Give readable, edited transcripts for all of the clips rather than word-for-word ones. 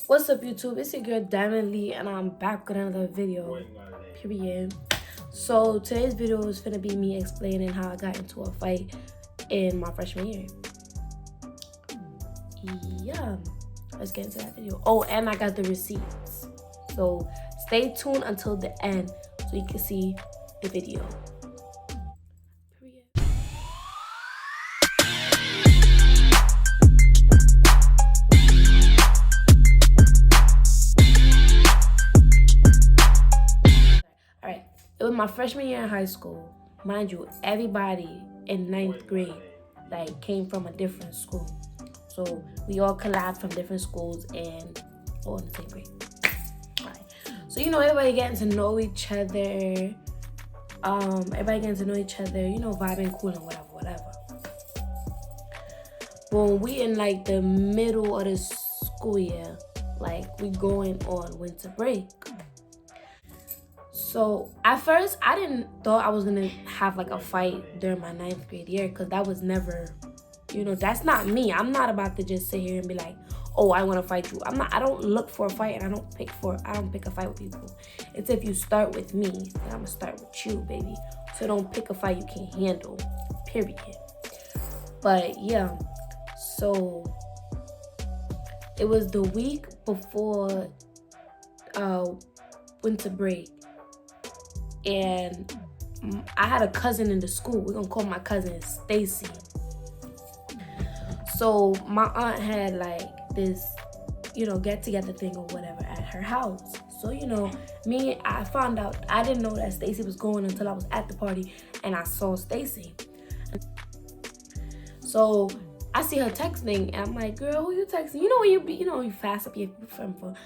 What's up, YouTube? It's your girl Diamond Lee, and I'm back with another video. Period. So today's video is gonna be me explaining how I got into a fight in my freshman year. Yeah, let's get into that video. Oh, and I got the receipts. So stay tuned until the end so you can see the video. Period. Alright, it was my freshman year in high school. Mind you, everybody in 9th grade came from a different school. So we all collabed from different schools and all in the same grade. Alright. So everybody getting to know each other. Vibing, cool and whatever. Boom, we in the middle of the school year. We going on winter break. So at first, I didn't thought I was gonna have a fight during my 9th grade year, because that was never, that's not me. I'm not about to just sit here and be like, oh, I want to fight you. I don't look for a fight, and I don't pick a fight with people. It's if you start with me, then I'm gonna start with you, baby. So don't pick a fight you can't handle. Period. But yeah, so it was the week before winter break. And I had a cousin in the school. We're gonna call my cousin Stacy. So my aunt had this, get together thing or whatever at her house. So I found out, I didn't know that Stacy was going until I was at the party and I saw Stacy. So I see her texting and I'm like, girl, who you texting? When you fast up your friend phone.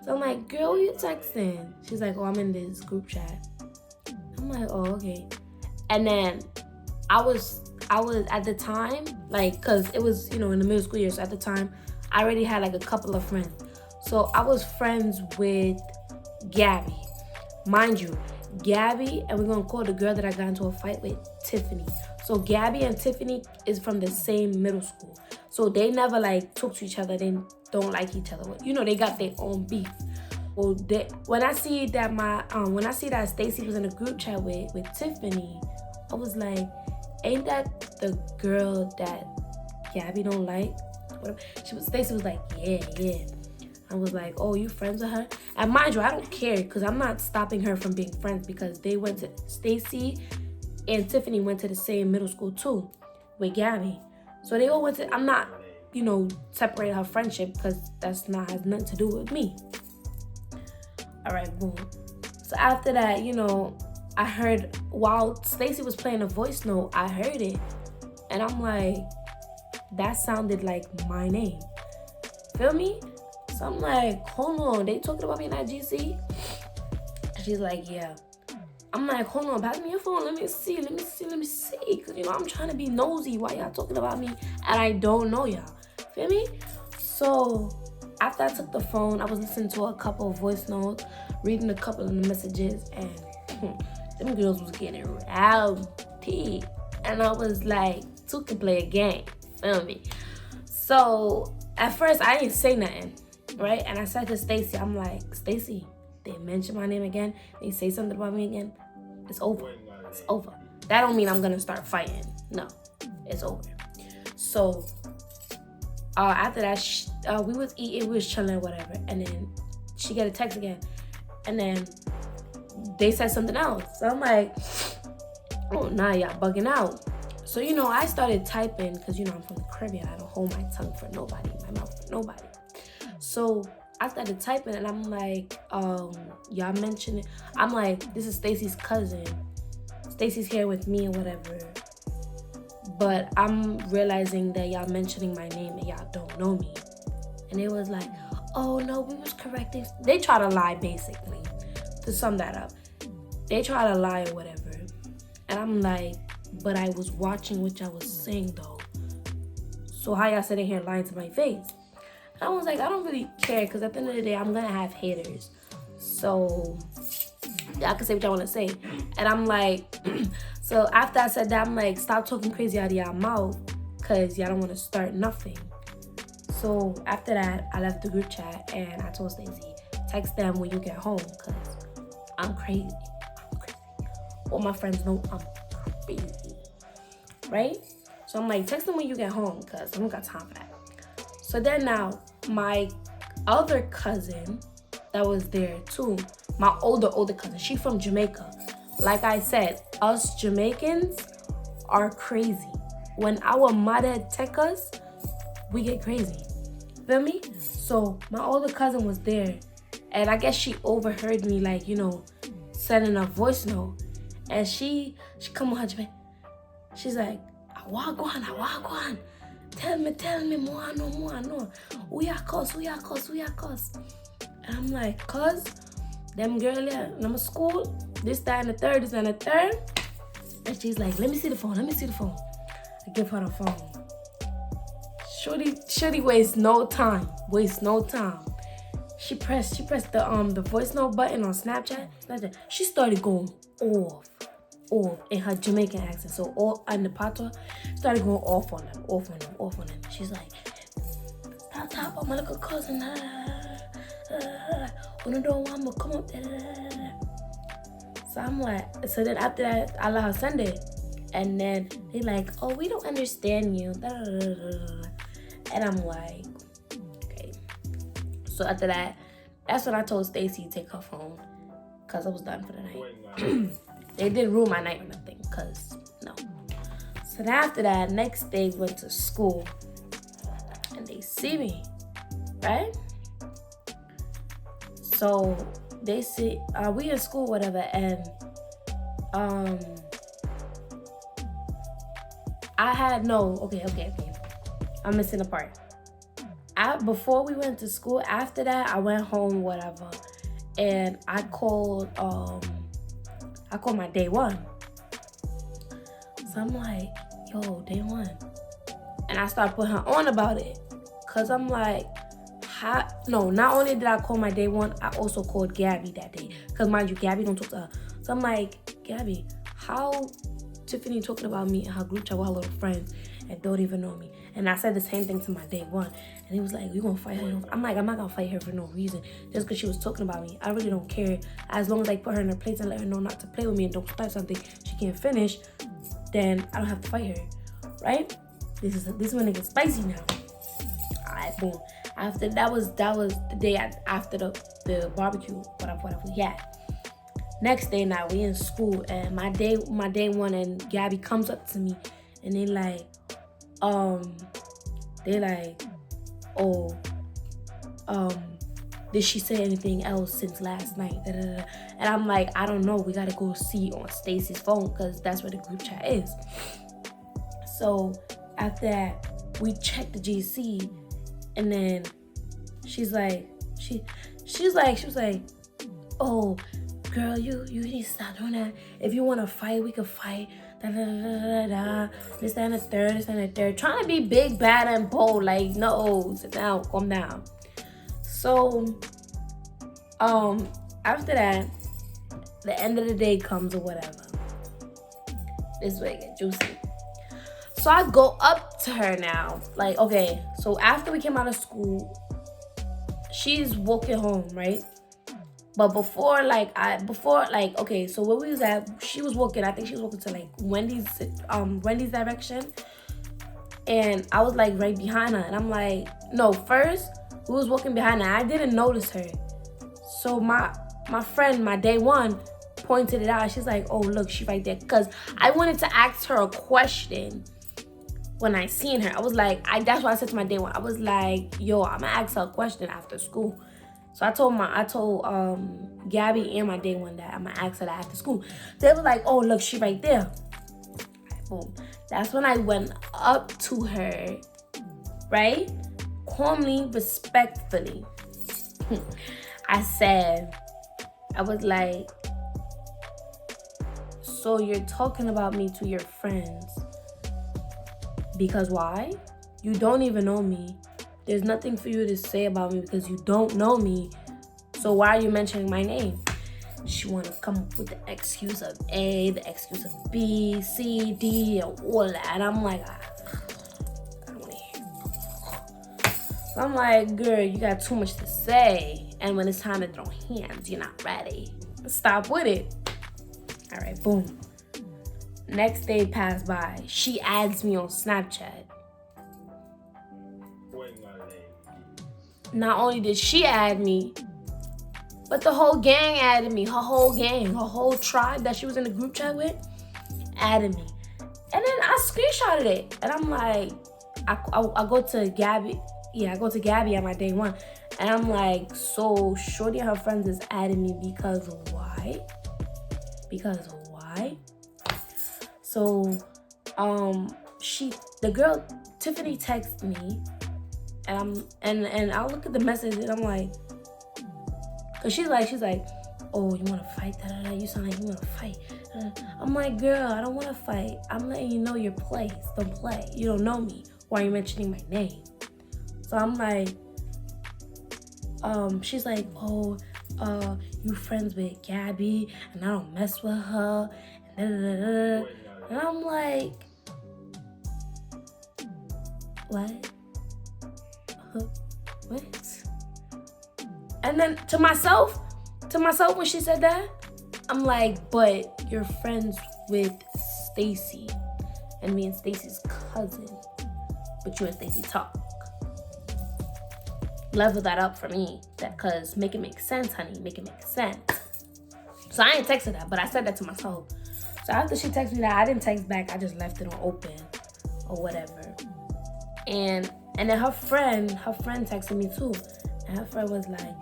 So I'm like, girl, who you texting? She's like, oh, I'm in this group chat. I'm like, oh, okay. And then I was at the time, cause it was, in the middle school year. So at the time, I already had a couple of friends. So I was friends with Gabby. Mind you, Gabby, and we're gonna call the girl that I got into a fight with Tiffany. So Gabby and Tiffany is from the same middle school. So they never talk to each other. They don't like each other. They got their own beef. Well, when I see that Stacy was in a group chat with Tiffany, I was like, ain't that the girl that Gabby don't like? Stacy was like, yeah. I was like, oh, you friends with her? And mind you, I don't care, because I'm not stopping her from being friends, because Stacy and Tiffany went to the same middle school too with Gabby. So they all went to, I'm not, separating her friendship, because has nothing to do with me. All right, boom. So after that, I heard, while Stacy was playing a voice note, I heard it. And I'm like, that sounded like my name. Feel me? So I'm like, hold on, they talking about me in that GC? She's like, yeah. I'm like, hold on, pass me your phone. Let me see. Because, I'm trying to be nosy while y'all talking about me. And I don't know y'all. Feel me? So after I took the phone, I was listening to a couple of voice notes, reading a couple of the messages, and them girls was getting rowdy. And I was like, two can play a game. Feel me? So at first, I didn't say nothing, right? And I said to Stacy, I'm like, Stacy, they mention my name again, they say something about me again, it's over. It's over. That don't mean I'm gonna start fighting. No, it's over. So after that, we was eating, we was chilling, whatever, and then she got a text again, and then they said something else. So I'm like, oh, nah, y'all bugging out. So I started typing, because I'm from the Caribbean. I don't hold my tongue for nobody, my mouth for nobody. So I started typing, and I'm like, y'all mention it. I'm like, this is Stacy's cousin. Stacy's here with me or whatever. But I'm realizing that y'all mentioning my name and y'all don't know me. And it was like, oh no, we was correcting. They try to lie, basically, to sum that up. They try to lie or whatever. And I'm like, but I was watching what y'all was saying though. So how y'all sitting here lying to my face? And I was like, I don't really care, because at the end of the day, I'm gonna have haters. So y'all can say what y'all want to say. And I'm like, so after I said that, I'm like, stop talking crazy out of y'all mouth, because y'all don't want to start nothing. So after that, I left the group chat and I told Stacey, text them when you get home, because I'm crazy. All my friends know I'm crazy, right? So I'm like, text them when you get home, because I don't got time for that. So then now, my other cousin that was there too, my older cousin, she from Jamaica. Like I said, us Jamaicans are crazy. When our mother text us, we get crazy. Feel me? So my older cousin was there, and I guess she overheard me, like, you know, sending a voice note. And she come on her Jamaican. She's like, Awagwan. Tell me, more I know. We are cuz. And I'm like, cuz, them girl, yeah, I'm at school, this, that, and the third. And she's like, let me see the phone. I give her the phone. Shorty wastes no time. She pressed the voice note button on Snapchat. She started going off in her Jamaican accent. So all in the patois, started going off on them. She's like, stop, I'm my little cousin. When I don't want to come up. So I'm like, so then after that, I let her send it. And then they like, oh, we don't understand you. And I'm like, okay. So after that, that's when I told Stacey to take her phone, because I was done for the night. They didn't ruin my night or nothing, because no. So then after that, next day went to school. And they see me, right? So they see, we in school, whatever, and I had okay. I'm missing a part. Before we went to school, after that, I went home, whatever, and I called my day one. So I'm like, yo, day one. And I started putting her on about it, because I'm like, not only did I call my day one, I also called Gabby that day. Because mind you, Gabby don't talk to her. So I'm like, Gabby, how Tiffany talking about me in her group chat with her little friends and don't even know me? And I said the same thing to my day one. And he was like, you gonna fight her? I'm like, I'm not gonna fight her for no reason. Just because she was talking about me. I really don't care. As long as I put her in her place and let her know not to play with me and don't start something she can't finish, then I don't have to fight her. Right? This one gets spicy now. Alright, boom. After that was the day after the barbecue, whatever we had. Next day now, we in school, and my day one, and Gabby comes up to me, and they like, did she say anything else since last night? And I'm like, I don't know. We gotta go see on Stacey's phone, because that's where the group chat is. So after that, we checked the GC, and then she's like, she was like, oh, girl, you need to stop doing that. If you want to fight, we can fight. This and the third. Trying to be big, bad, and bold. Like, no, sit down, calm down. So, after that, the end of the day comes or whatever. This way get juicy. So I go up to her now. Like, okay, so after we came out of school, she's walking home, right? But before, okay, so where we was at, she was walking, I think she was walking to, like, Wendy's direction. And I was, like, right behind her. And I'm like, no, first, we was walking behind her. I didn't notice her. So my friend, my day one, pointed it out. She's like, oh, look, she right there. Because I wanted to ask her a question when I seen her. I was like, that's what I said to my day one. I was like, yo, I'm going to ask her a question after school. So I told Gabby and my day one that I'm gonna ask her that after school. They were like, oh, look, she right there. Boom. That's when I went up to her, right? Calmly, respectfully. I was like, so you're talking about me to your friends. Because why? You don't even know me. There's nothing for you to say about me because you don't know me. So why are you mentioning my name? She want to come up with the excuse of A, the excuse of B, C, D, and all that. And I'm like, I don't want to hear. So I'm like, girl, you got too much to say. And when it's time to throw hands, you're not ready. Stop with it. All right, boom. Next day passed by. She adds me on Snapchat. Not only did she add me, but the whole gang added me. Her whole gang, her whole tribe that she was in the group chat with added me. And then I screenshotted it. And I'm like, I go to Gabby. Yeah, I go to Gabby at my day one. And I'm like, so Shorty and her friends is adding me because why? Because why? So, the girl, Tiffany texted me. And I'll look at the message and I'm like, cause she's like, oh, you wanna fight? You sound like you wanna fight. I'm like, girl, I don't wanna fight. I'm letting you know your place. Don't play. You don't know me. Why are you mentioning my name? So I'm like, she's like, oh, you friends with Gabby and I don't mess with her. And I'm like, what? What? And then to myself when she said that, I'm like, but you're friends with Stacy and me and Stacy's cousin, but you and Stacy talk. Level that up for me, that cause make it make sense, honey, make it make sense. So I ain't texted that, but I said that to myself. So after she texted me that, I didn't text back. I just left it on open or whatever. And then her friend texted me too. And her friend was like,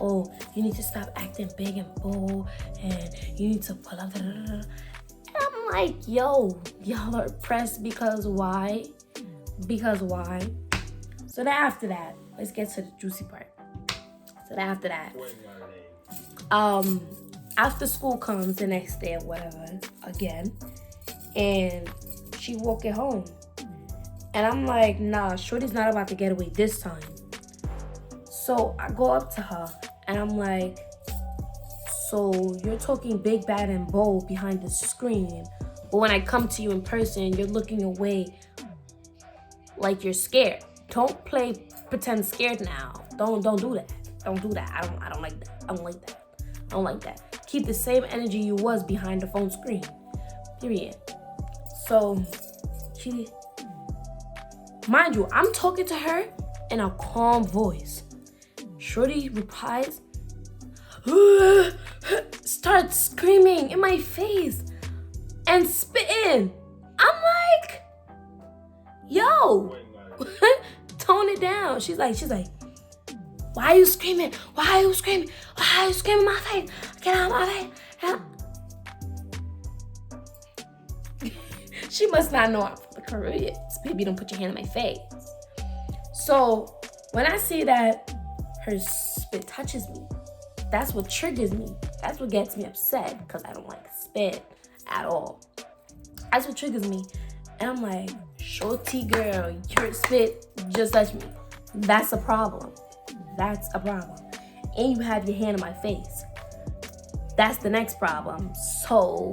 oh, you need to stop acting big and bold and you need to pull up. And I'm like, yo, y'all are pressed because why? Because why? So then after that, let's get to the juicy part. So then after that, after school comes the next day or whatever, again, and she walking home. And I'm like, nah, Shorty's not about to get away this time. So I go up to her and I'm like, so you're talking big, bad, and bold behind the screen, but when I come to you in person, you're looking away like you're scared. Don't pretend scared now. Don't do that. Don't do that. I don't like that. I don't like that. I don't like that. Keep the same energy you was behind the phone screen. Period. So mind you, I'm talking to her in a calm voice. Shorty replies, starts screaming in my face and spitting. I'm like, yo, tone it down. She's like, why are you screaming? Why are you screaming? Why are you screaming in my face? Get out of my face. She must not know I'm from the Caribbean. Baby, don't put your hand in my face. So when I see that her spit touches me, that's what triggers me. That's what gets me upset because I don't like spit at all. That's what triggers me. And I'm like, Shorty girl, your spit just touched me. That's a problem. That's a problem. And you have your hand in my face. That's the next problem. So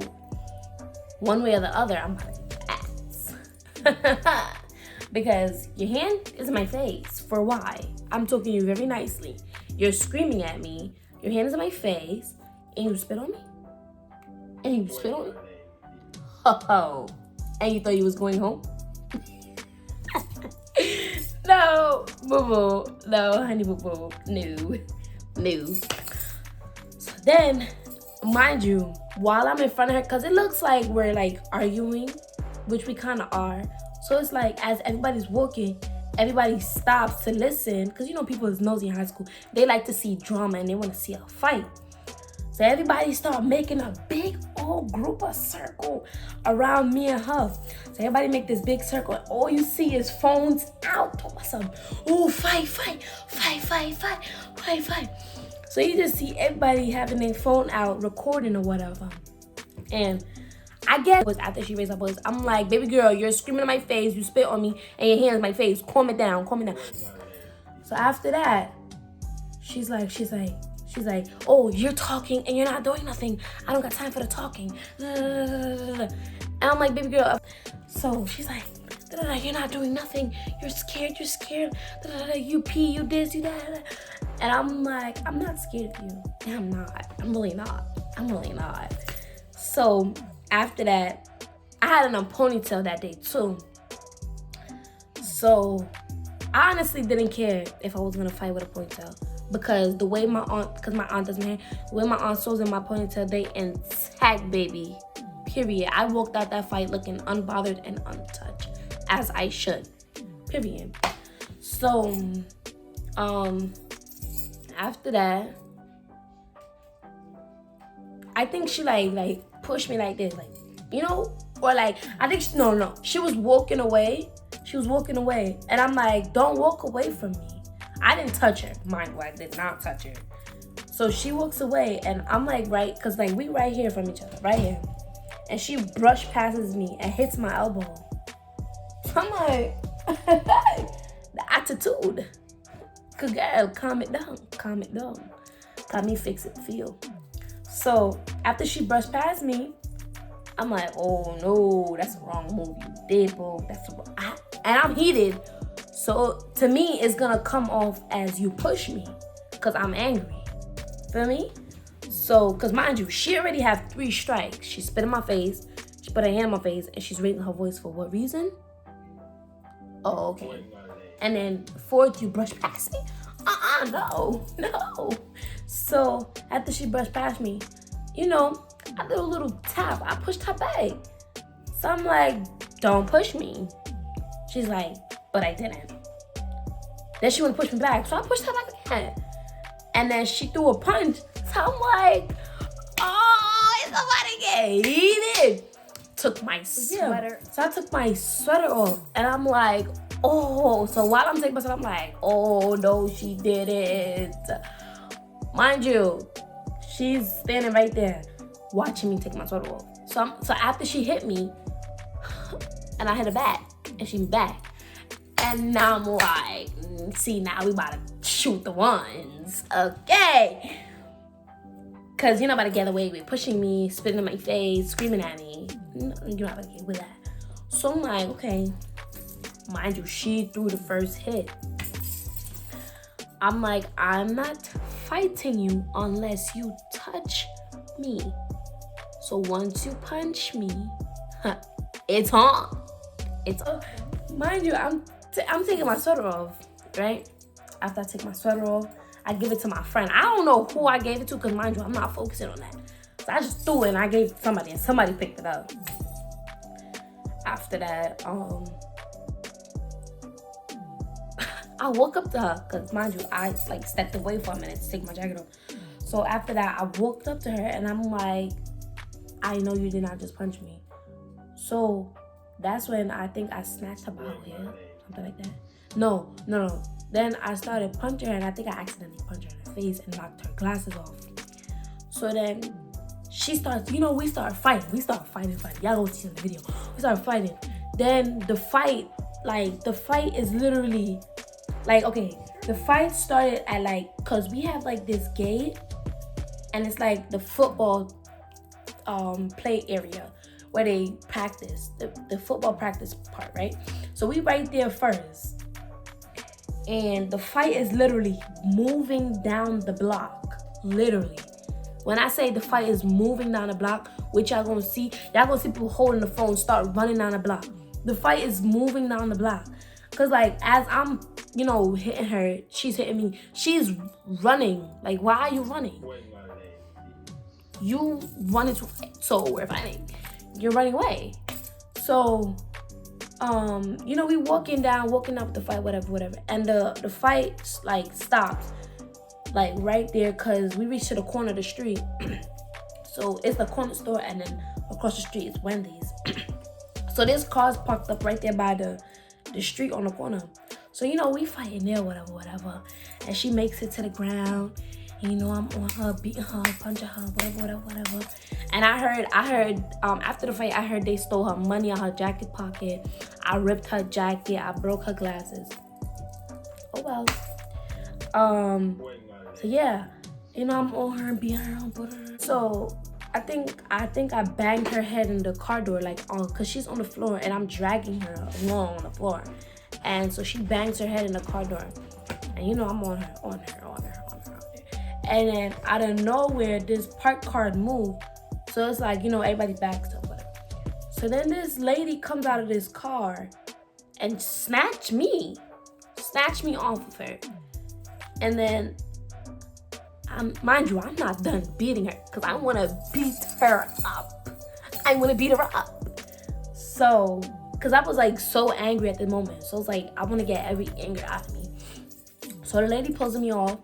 one way or the other, I'm gonna ass. Because your hand is in my face. For why? I'm talking to you very nicely. You're screaming at me. Your hand is in my face. And you spit on me? And you spit on me? Oh. And you thought you was going home? No, boo-boo. No, honey boo-boo. No. So then, mind you, while I'm in front of her, because it looks like we're like arguing, which we kind of are. So it's like as everybody's walking, everybody stops to listen. Because you know people is nosy in high school. They like to see drama and they want to see a fight. So everybody start making a big old group of circle around me and her. So everybody make this big circle and all you see is phones out. Talk about something. Ooh, fight. So you just see everybody having their phone out, recording or whatever. And I guess it was after she raised her voice. I'm like, baby girl, you're screaming in my face. You spit on me and your hands in my face. Calm it down. So after that, she's like, oh, you're talking and you're not doing nothing. I don't got time for the talking. And I'm like, baby girl. So she's like, You're not doing nothing. You're scared. You pee, you this, you that. And I'm like, I'm not scared of you. And I'm not. I'm really not. So after that, I had a ponytail that day too. So I honestly didn't care if I was gonna fight with a ponytail, because the way my aunt doesn't hair, the way my aunt sews in my ponytail, they intact, baby. Period. I walked out that fight looking unbothered and untouched, as I should. Period. So, after that, I think she like pushed me like this, like, you know, or like, I think she was walking away. And I'm like, don't walk away from me. I didn't touch her. Mind you, I did not touch her. So she walks away, and I'm like, right, because like we right here from each other, right here. And she brush passes me and hits my elbow. So I'm like, the attitude. Cause girl, calm it down. Got me fix it, feel. So after she brushed past me, I'm like, oh no, that's the wrong move you did, bro. And I'm heated. So to me, it's gonna come off as you push me, cause I'm angry. Feel me? So, cause mind you, she already have 3 strikes. She spit in my face, she put her hand in my face, and she's raising her voice for what reason? Oh, okay. And then 4th, you brush past me? No. So after she brushed past me, you know, I did a little tap. I pushed her back. So I'm like, don't push me. She's like, but I didn't. Then she wouldn't push me back. So I pushed her back again. And then she threw a punch. So I'm like, oh, it's somebody get heated. Took my sweater. So I took my sweater off. And I'm like, oh. So while I'm taking my sweater, I'm like, oh, no, she didn't. Mind you, she's standing right there watching me take my sweater off. So after she hit me, and I hit her back, and she back. And now I'm like, see, now we about to shoot the ones, okay? Cause you're not about to get away with pushing me, spitting in my face, screaming at me. You're not about to get with that. So I'm like, okay. Mind you, she threw the first hit. I'm like, I'm not fighting you unless you touch me. So once you punch me, it's on. It's on. Mind you, I'm taking my sweater off, right? After I take my sweater off, I give it to my friend. I don't know who I gave it to, because mind you, I'm not focusing on that. So I just threw it and I gave it to somebody, and somebody picked it up. After that, I woke up to her, because mind you, I like stepped away for a minute to take my jacket off. So after that, I walked up to her and I'm like, I know you did not just punch me. So that's when I think I snatched her bottle here, something like that. No. Then I started punching her, and I think I accidentally punched her in the face and knocked her glasses off. So then she starts, we start fighting. Y'all go see in the video. We start fighting. Then the fight is literally, okay, the fight started at cause we have this gate, and it's the football play area where they practice, the football practice part, right? So we right there first. And the fight is literally moving down the block. Literally. When I say the fight is moving down the block, which y'all gonna see people holding the phone start running down the block. The fight is moving down the block. Cause as I'm, hitting her, she's hitting me. She's running. Why are you running? You running so we're fighting. You're running away. So we walking up the fight, whatever. And the fight stops right there, cause we reached to the corner of the street. So it's the corner store, and then across the street is Wendy's. So there's cars parked up right there by the street on the corner. So we fighting there, whatever. And she makes it to the ground. And, I'm on her, beating her, punching her, whatever. And I heard after the fight, I heard they stole her money out her jacket pocket. I ripped her jacket. I broke her glasses. Oh well. So yeah, I'm on her, beating her, putting her. So I think I banged her head in the car door, like, on, cause she's on the floor and I'm dragging her along on the floor, and so she bangs her head in the car door, and you know I'm on her, and then out of nowhere this parked car moved, so it's like, you know, everybody backs up, whatever. So then this lady comes out of this car and snatch me off of her, and then. Mind you, I'm not done beating her because I want to beat her up. So, because I was like so angry at the moment. So it's like, I want to get every anger out of me. So the lady pulls me off,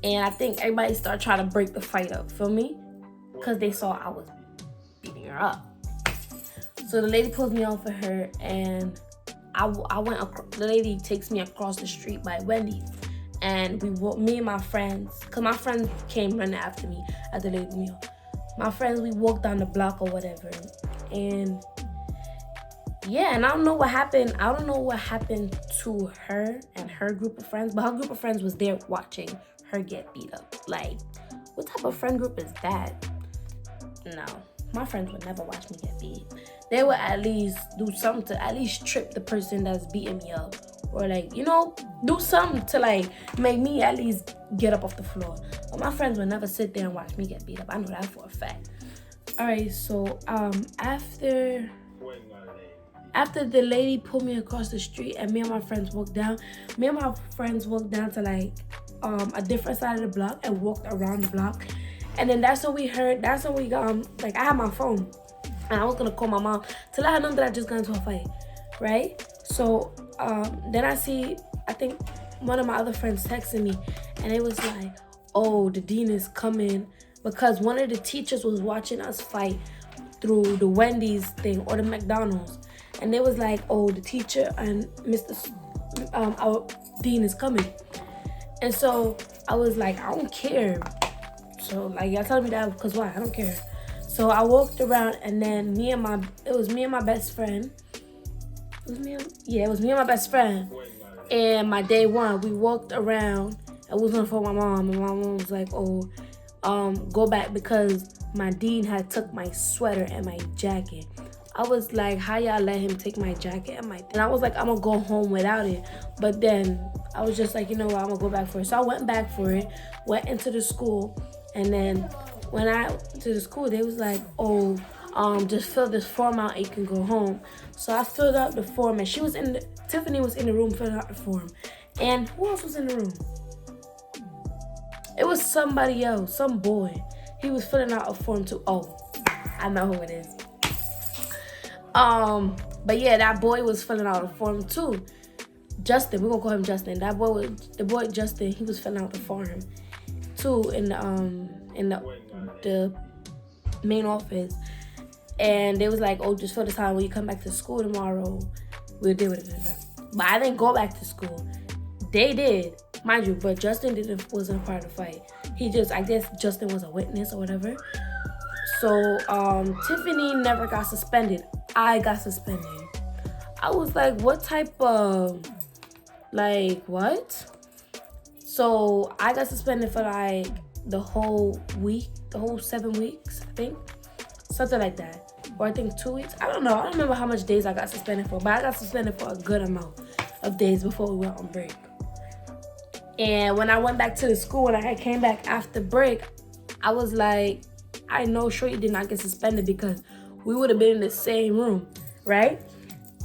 and I think everybody started trying to break the fight up, feel me? Because they saw I was beating her up. So the lady pulls me off of her, and the lady takes me across the street by Wendy's. And me and my friends, because my friends came running after me at the lady meal. My friends, we walked down the block or whatever. And yeah, and I don't know what happened. I don't know what happened to her and her group of friends, but her group of friends was there watching her get beat up. Like, what type of friend group is that? No, my friends would never watch me get beat. They would at least do something to at least trip the person that's beating me up. Or like, you know, do something to like make me at least get up off the floor. But my friends would never sit there and watch me get beat up. I know that for a fact. Alright, so after the lady pulled me across the street and me and my friends walked down to like a different side of the block and walked around the block. And then that's when we like, I had my phone and I was gonna call my mom to let her know that I just got into a fight, right? So then I think one of my other friends texted me, and it was like, oh, the dean is coming, because one of the teachers was watching us fight through the Wendy's thing or the McDonald's, and they was like, oh, the teacher and our dean is coming. And so I was like, I don't care. So like, y'all telling me that because why? I don't care. So I walked around, and then it was me and my best friend. It was me and my best friend. And my day one, we walked around. I was on the phone with my mom, and my mom was like, oh, go back because my dean had took my sweater and my jacket. I was like, how y'all let him take my jacket and I was like, I'm gonna go home without it. But then I was just like, you know what, I'm gonna go back for it. So I went back for it, went into the school, and then when I went to the school, they was like, oh, just fill this form out and you can go home. So I filled out the form, and Tiffany was in the room filling out the form. And who else was in the room? It was somebody else, some boy. He was filling out a form too. Oh, I know who it is. But yeah, that boy was filling out a form too. Justin, we're gonna call him Justin. The boy Justin, he was filling out the form too in the main office. And they was like, oh, just fill this out. When you come back to school tomorrow, we'll deal with it. But I didn't go back to school. They did, mind you, but Justin wasn't a part of the fight. I guess Justin was a witness or whatever. So Tiffany never got suspended. I got suspended. I was like, what type of, like, what? So I got suspended for like the whole week, the whole 7 weeks, I think. Something like that. Or I think 2 weeks. I don't know. I don't remember how much days I got suspended for, but I got suspended for a good amount of days before we went on break. And when I went back to the school, when I came back after break, I was like, I know Shorty did not get suspended because we would have been in the same room, right?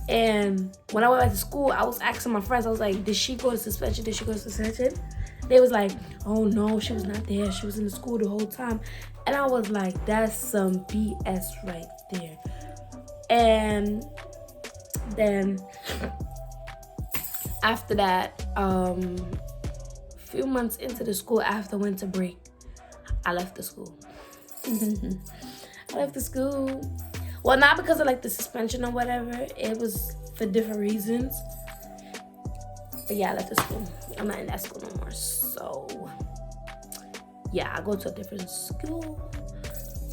And when I went back to school, I was asking my friends, I was like, did she go to suspension? They was like, oh no, she was not there. She was in the school the whole time. And I was like, that's some BS right there. And then after that, few months into the school after winter break, I left the school. I left the school. Well, not because of like the suspension or whatever. It was for different reasons. But yeah, I left the school. I'm not in that school no more. So yeah, I go to a different school.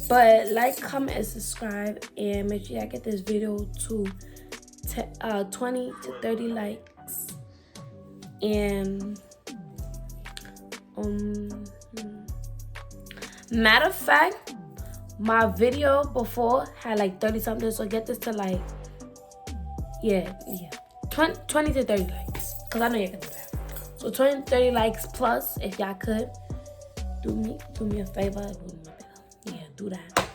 But like, comment, and subscribe, and make sure I get this video to 20 to 30 likes. And matter of fact, My video before had like 30 something, so get this to like, yeah, 20 to 30 likes, because I know you can do that. So 20 to 30 likes plus, if y'all could, do me a favor. Yeah, do that.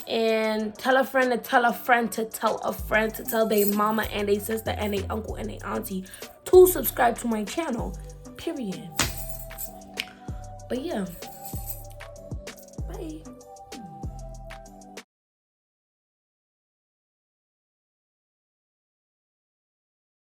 And tell a friend to tell a friend to tell a friend to tell their mama and their sister and their uncle and their auntie to subscribe to my channel, period. But yeah, bye.